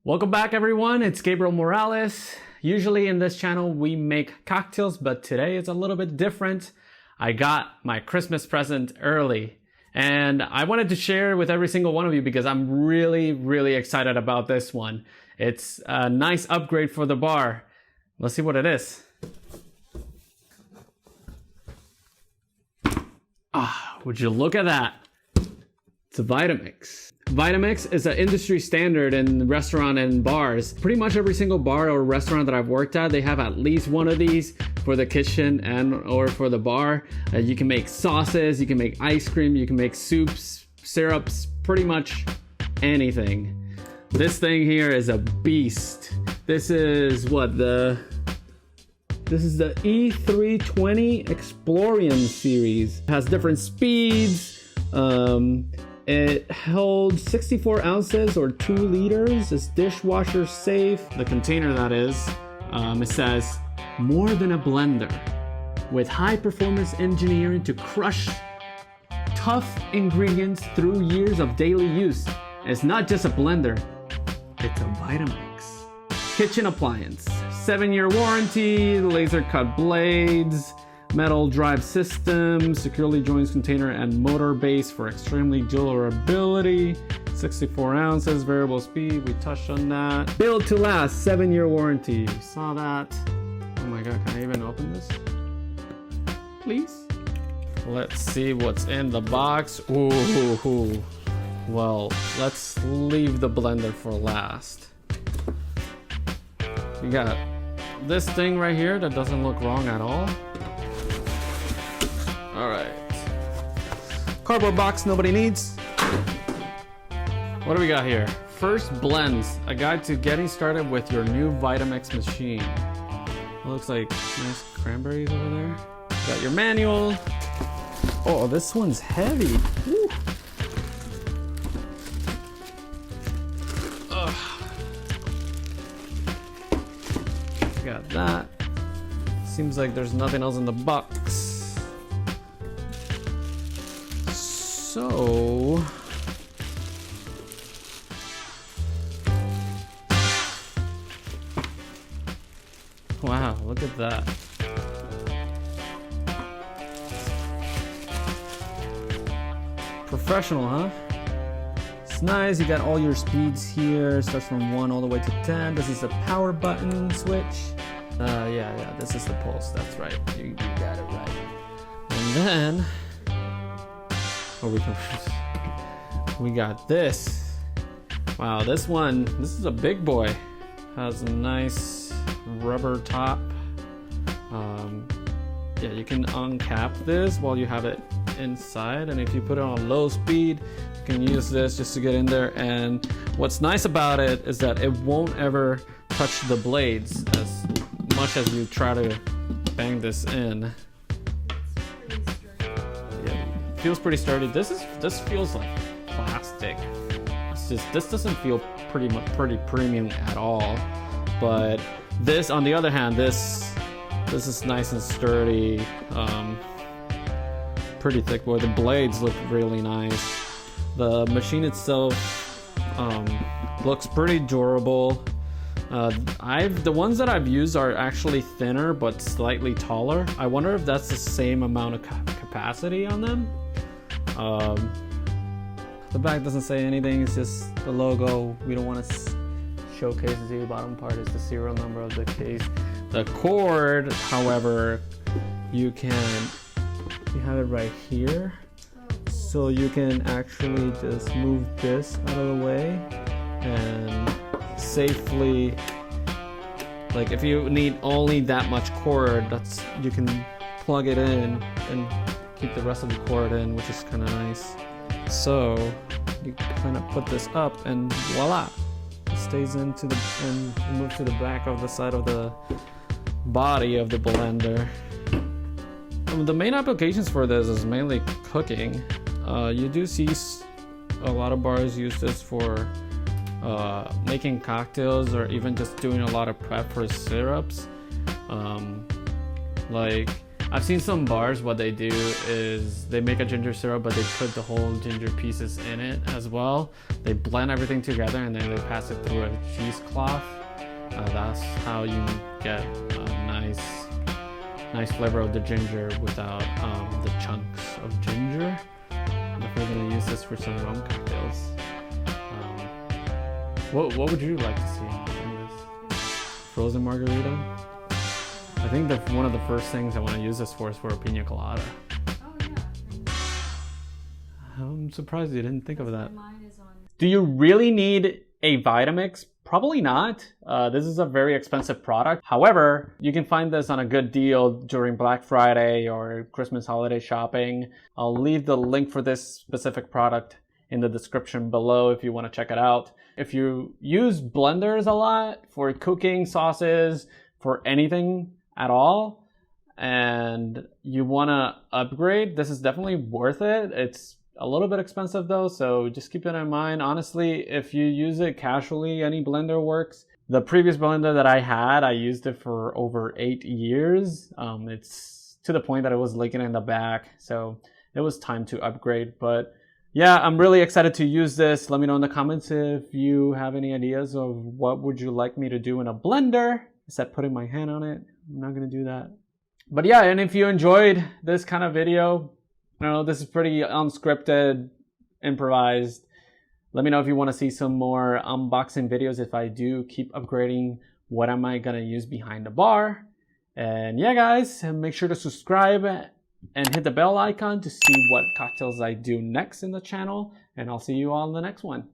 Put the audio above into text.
Welcome back everyone, it's Gabriel Morales. Usually in this channel we make cocktails, but today it's a little bit different. I got my Christmas present early and I wanted to share with every single one of you because I'm really excited about this one. It's a nice upgrade for the bar. Let's see what it is. Would you look at that? It's a Vitamix. Vitamix is an industry standard in restaurant and bars. Pretty much every single bar or restaurant that I've worked at, they have at least one of these for the kitchen and or for the bar. You can make sauces, you can make ice cream, you can make soups, syrups, pretty much anything. This thing here is a beast. This is This is the E320 Explorian series. It has different speeds. It holds 64 ounces or 2 liters. It's dishwasher safe. The container that is, it says, more than a blender. With high performance engineering to crush tough ingredients through years of daily use. It's not just a blender, it's a Vitamix. Kitchen appliance. 7-year warranty, laser cut blades, metal drive system, securely joins container and motor base for extremely durability, 64 ounces, variable speed, we touched on that. Built to last, 7-year warranty, we saw that. Oh my god, can I even open this? Please? Let's see what's in the box. Ooh, well, let's leave the blender for last. We got this thing right here that doesn't look wrong at all. All right. Cardboard box nobody needs. What do we got here? First blends, a guide to getting started with your new Vitamix machine. It looks like nice cranberries over there. Got your manual. Oh, this one's heavy. Woo. Got that. Seems like there's nothing else in the box. So wow, look at that. Professional, huh? It's nice. You got all your speeds here. Starts from 1 all the way to 10. This is the power button switch. Yeah, this is the pulse. That's right. You got it right. And then, we got this. Wow, this is a big boy. Has a nice rubber top. Yeah, you can uncap this while you have it inside, and if you put it on low speed, you can use this just to get in there. And what's nice about it is that it won't ever touch the blades as much as you try to bang this in. Yeah, feels pretty sturdy. This feels like plastic. This doesn't feel pretty premium at all. But this, on the other hand, this is nice and sturdy. Pretty thick boy. The blades look really nice. The machine itself looks pretty durable. The ones that I've used are actually thinner but slightly taller. I wonder if that's the same amount of capacity on them. The back doesn't say anything, it's just the logo. We don't want to showcase the bottom part is the serial number of the case. The cord, however, you have it right here. So you can actually just move this out of the way and safely, like if you need only that much cord, you can plug it in and keep the rest of the cord in, which is kind of nice. So you kind of put this up and voila, it stays into the and move to the back of the side of the body of the blender. The main applications for this is mainly cooking. You do see a lot of bars use this for making cocktails or even just doing a lot of prep for syrups. Like I've seen some bars, what they do is they make a ginger syrup, but they put the whole ginger pieces in it as well. They blend everything together and then they pass it through a cheesecloth. That's how you get a nice flavor of the ginger without the chunks of ginger. I'm definitely gonna use this for some rum cocktails. What would you like to see in this? Frozen margarita? I think one of the first things I want to use this for is for a pina colada. Oh yeah. I'm surprised you didn't think of that. Mine is on. Do you really need a Vitamix? Probably not. This is a very expensive product. However, you can find this on a good deal during Black Friday or Christmas holiday shopping. I'll leave the link for this specific product in the description below if you want to check it out. If you use blenders a lot for cooking, sauces, for anything at all, and you want to upgrade, this is definitely worth it. It's a little bit expensive though, so just keep it in mind. Honestly, if you use it casually, any blender works. The previous blender that I had, I used it for over 8 years. It's to the point that it was leaking in the back, so it was time to upgrade. But yeah, I'm really excited to use this. Let me know in the comments if you have any ideas of what would you like me to do in a blender. Except putting my hand on it. I'm not gonna do that. But yeah, and if you enjoyed this kind of video, I don't know, this is pretty unscripted, improvised. Let me know if you want to see some more unboxing videos if I do keep upgrading what am I gonna use behind the bar. And yeah guys, make sure to subscribe and hit the bell icon to see what cocktails I do next in the channel. And I'll see you all in the next one.